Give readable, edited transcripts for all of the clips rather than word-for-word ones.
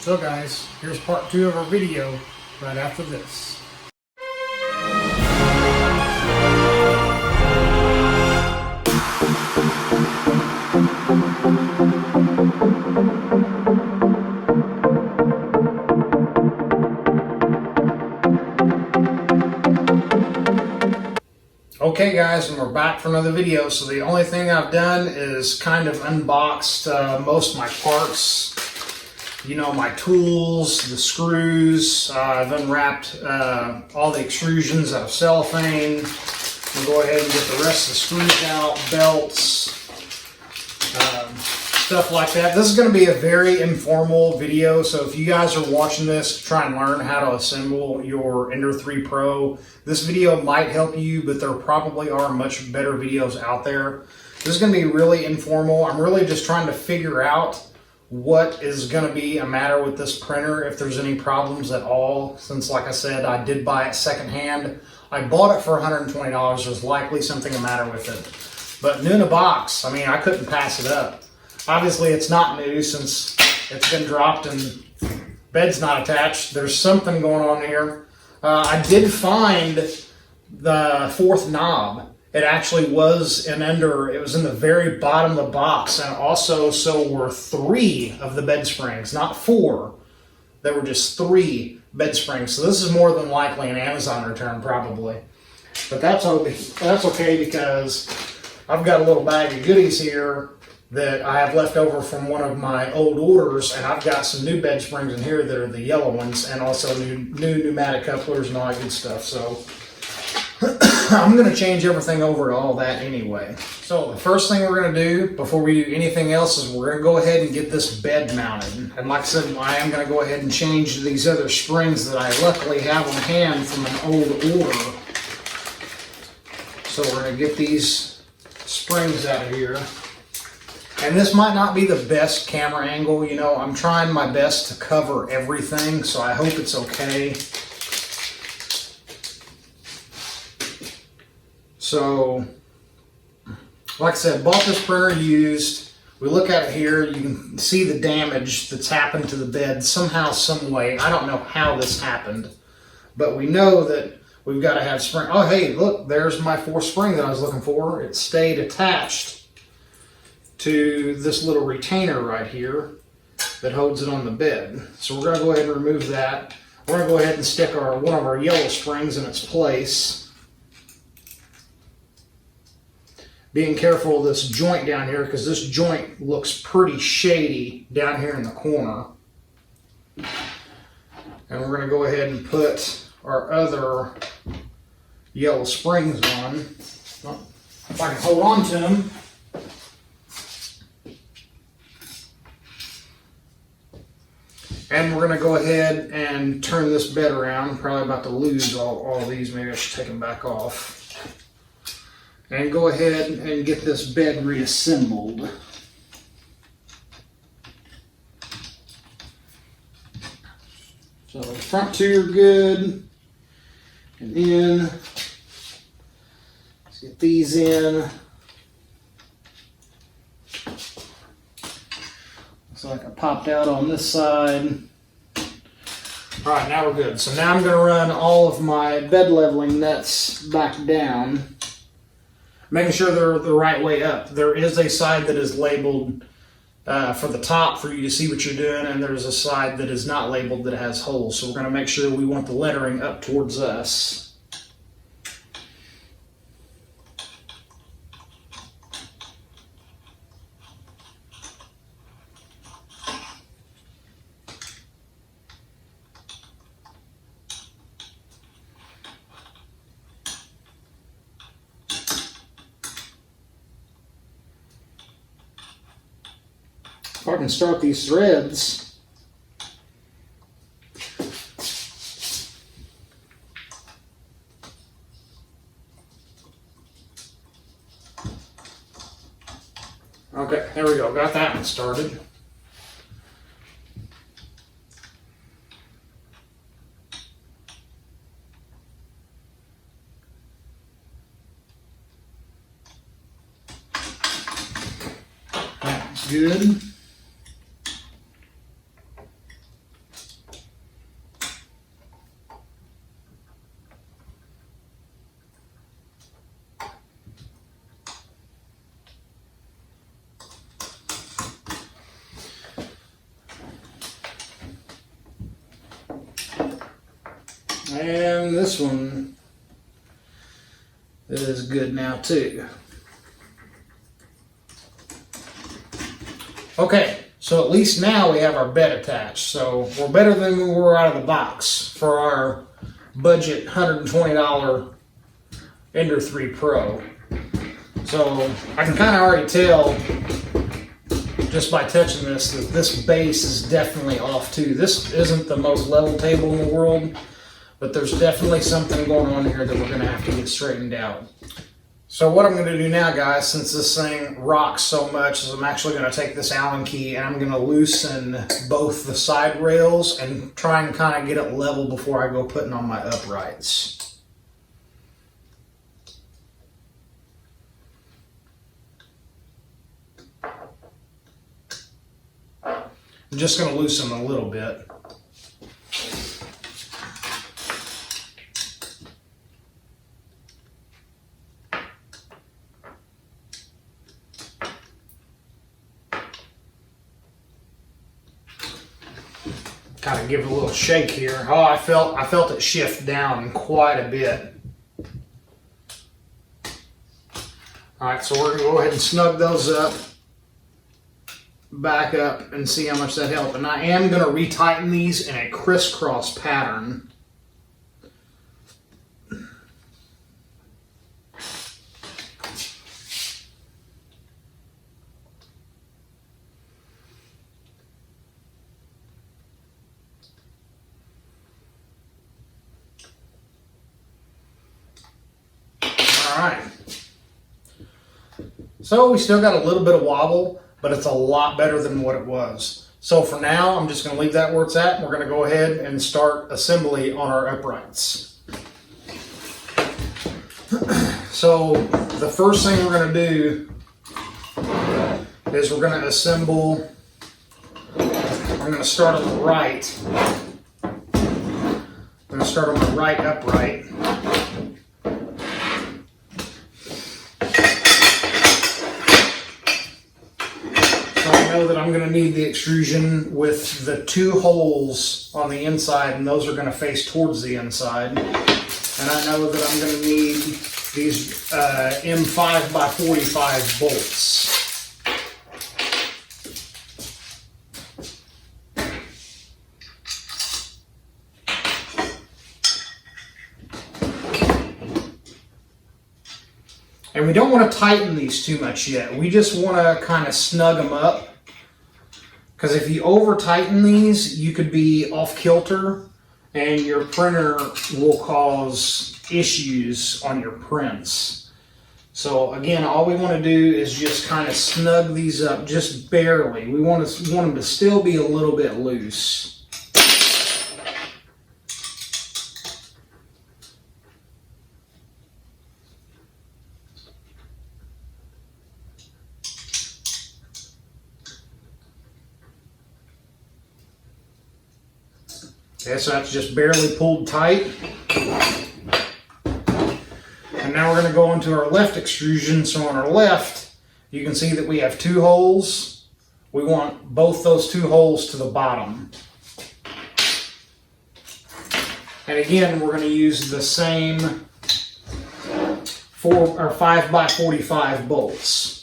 So guys, here's part 2 of our video right after this. Okay guys, and we're back for another video. So the only thing I've done is kind of unboxed most of my parts. You know, my tools, the screws. I've unwrapped all the extrusions out of cellophane. We'll go ahead and get the rest of the screws out, belts, stuff like that. This is going to be a very informal video, so if you guys are watching this to try and learn how to assemble your Ender 3 Pro, this video might help you, but there probably are much better videos out there. This is going to be really informal. I'm really just trying to figure out what is going to be a matter with this printer, if there's any problems at all, since like I said, I did buy it secondhand. I bought it for $120. There's likely something the matter with it. But new in a box, I mean, I couldn't pass it up. Obviously, it's not new since it's been dropped and bed's not attached. There's something going on here. I did find the fourth knob. It actually was an Ender. It was in the very bottom of the box, and also so were 3 of the bed springs, not 4. There were just 3 bed springs. So this is more than likely an Amazon return, probably. But that's okay because I've got a little bag of goodies here that I have left over from one of my old orders, and I've got some new bed springs in here that are the yellow ones, and also new pneumatic couplers and all that good stuff. So I'm going to change everything over to all that anyway. So the first thing we're going to do before we do anything else is we're going to go ahead and get this bed mounted. And like I said, I am going to go ahead and change these other springs that I luckily have on hand from an old order. So we're going to get these springs out of here. And this might not be the best camera angle, you know, I'm trying my best to cover everything, so I hope it's okay. So, like I said, bought this printer used. We look at it here, you can see the damage that's happened to the bed somehow, some way. I don't know how this happened, but we know that we've got to have spring. Oh, hey, look, there's my 4th spring that I was looking for. It stayed attached to this little retainer right here that holds it on the bed. So we're going to go ahead and remove that. We're going to go ahead and stick one of our yellow springs in its place. Being careful of this joint down here, because this joint looks pretty shady down here in the corner. And we're going to go ahead and put our other yellow springs on. If I can hold on to them. And we're going to go ahead and turn this bed around. I'm probably about to lose all these. Maybe I should take them back off. And go ahead and get this bed reassembled. So the front 2 are good. And then let's get these in. So like it popped out on this side. All right, now we're good. So now I'm going to run all of my bed leveling nuts back down, making sure they're the right way up. There is a side that is labeled for the top for you to see what you're doing, and there's a side that is not labeled that has holes. So we're going to make sure we want the lettering up towards us. If I can start these threads. Okay, there we go. Got that one started. That's good. And this one is good now too. Okay, so at least now we have our bed attached. So we're better than we were out of the box for our budget $120 Ender 3 Pro. So I can kind of already tell just by touching this that this base is definitely off too. This isn't the most level table in the world, but there's definitely something going on here that we're going to have to get straightened out. So what I'm going to do now, guys, since this thing rocks so much, is I'm actually going to take this Allen key and I'm going to loosen both the side rails and try and kind of get it level before I go putting on my uprights. I'm just going to loosen a little bit. Kind of give it a little shake here. Oh, I felt it shift down quite a bit. All right, so we're gonna go ahead and snug those up, back up, and see how much that helped. And I am gonna retighten these in a crisscross pattern. Alright, so we still got a little bit of wobble, but it's a lot better than what it was. So for now, I'm just going to leave that where it's at, and we're going to go ahead and start assembly on our uprights. So the first thing we're going to do is we're going to assemble, I'm going to start on the right. I'm going to start on the right upright. That I'm going to need the extrusion with the two holes on the inside, and those are going to face towards the inside. And I know that I'm going to need these M5 by 45 bolts. And we don't want to tighten these too much yet. We just want to kind of snug them up. Because if you over tighten these, you could be off kilter and your printer will cause issues on your prints. So again, all we want to do is just kind of snug these up just barely. We want them to still be a little bit loose. Okay, so that's just barely pulled tight. And now we're going to go into our left extrusion. So on our left, you can see that we have two holes. We want both those two holes to the bottom. And again, we're going to use the same 5 by 45 bolts.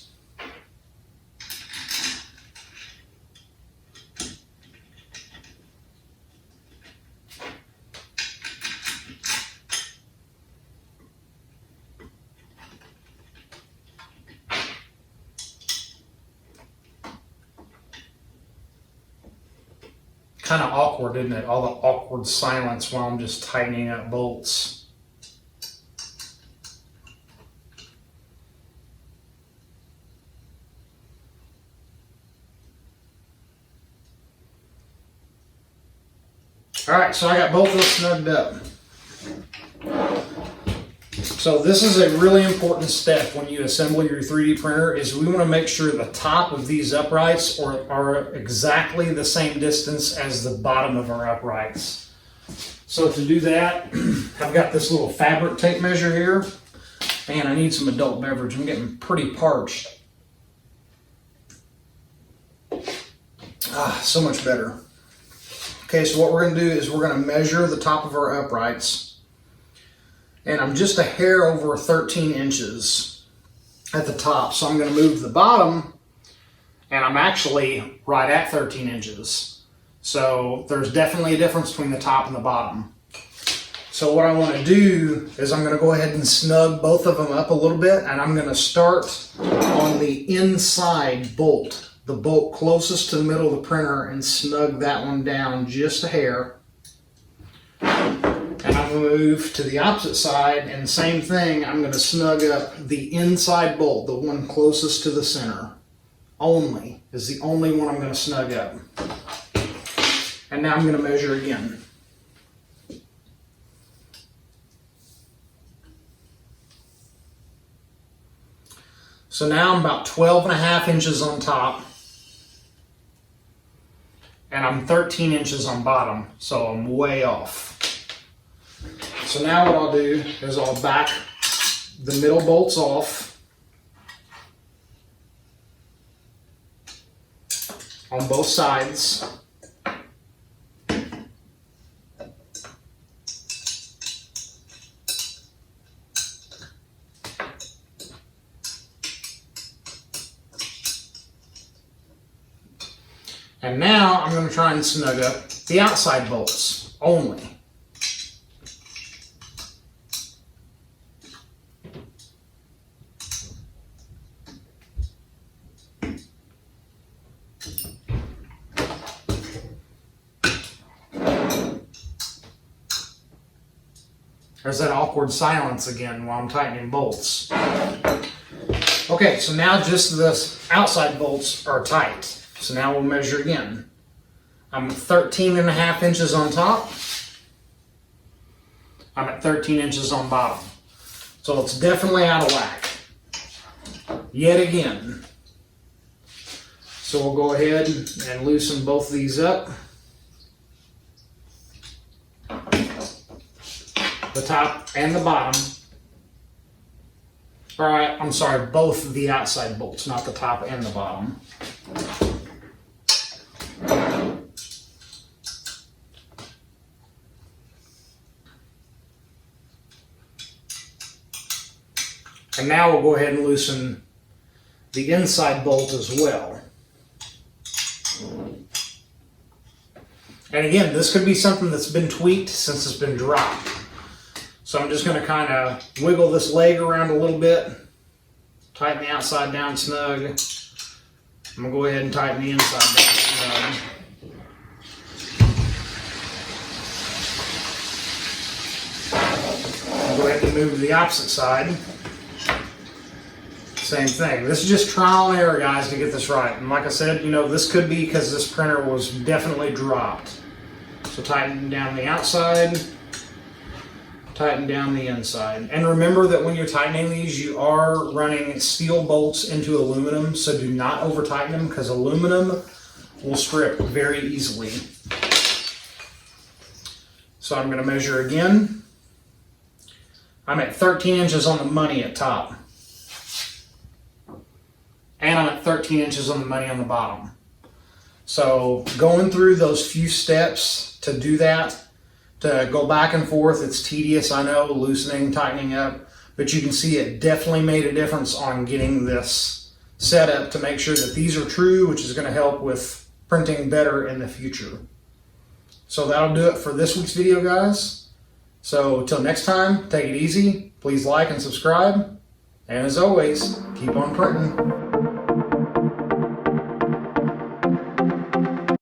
Kind of awkward, isn't it? All the awkward silence while I'm just tightening up bolts. All right, so I got both of those snugged up. So this is a really important step when you assemble your 3D printer, is we want to make sure the top of these uprights are exactly the same distance as the bottom of our uprights. So to do that, I've got this little fabric tape measure here. Man, I need some adult beverage. I'm getting pretty parched. Ah, so much better. Okay, so what we're going to do is we're going to measure the top of our uprights. And I'm just a hair over 13 inches at the top. So I'm going to move the bottom, and I'm actually right at 13 inches. So there's definitely a difference between the top and the bottom. So what I want to do is I'm going to go ahead and snug both of them up a little bit, and I'm going to start on the inside bolt, the bolt closest to the middle of the printer, and snug that one down just a hair. And I'm going to move to the opposite side, and same thing, I'm going to snug up the inside bolt, the one closest to the center. Only is the only one I'm going to snug up. And now I'm going to measure again. So now I'm about 12.5 inches on top, and I'm 13 inches on bottom, so I'm way off. So now what I'll do is I'll back the middle bolts off on both sides. And now I'm going to try and snug up the outside bolts only. There's that awkward silence again while I'm tightening bolts. Okay, so now just the outside bolts are tight. So now we'll measure again. I'm 13.5 inches on top. I'm at 13 inches on bottom. So it's definitely out of whack. Yet again. So we'll go ahead and loosen both of these up. The top and the bottom. Alright, I'm sorry, both of the outside bolts, not the top and the bottom. And now we'll go ahead and loosen the inside bolt as well. And again, this could be something that's been tweaked since it's been dropped. So I'm just going to kind of wiggle this leg around a little bit, tighten the outside down snug. I'm going to go ahead and tighten the inside down snug. I'll go ahead and move to the opposite side. Same thing. This is just trial and error, guys, to get this right. And like I said, you know, this could be because this printer was definitely dropped. So tighten down the outside, tighten down the inside. And remember that when you're tightening these, you are running steel bolts into aluminum, so do not over tighten them because aluminum will strip very easily. So I'm going to measure again. I'm at 13 inches on the money at top. And I'm at 13 inches on the money on the bottom. So going through those few steps to do that, to go back and forth, it's tedious, I know, loosening, tightening up, but you can see it definitely made a difference on getting this set up to make sure that these are true, which is going to help with printing better in the future. So that'll do it for this week's video, guys. So until next time, take it easy. Please like and subscribe. And as always, keep on printing.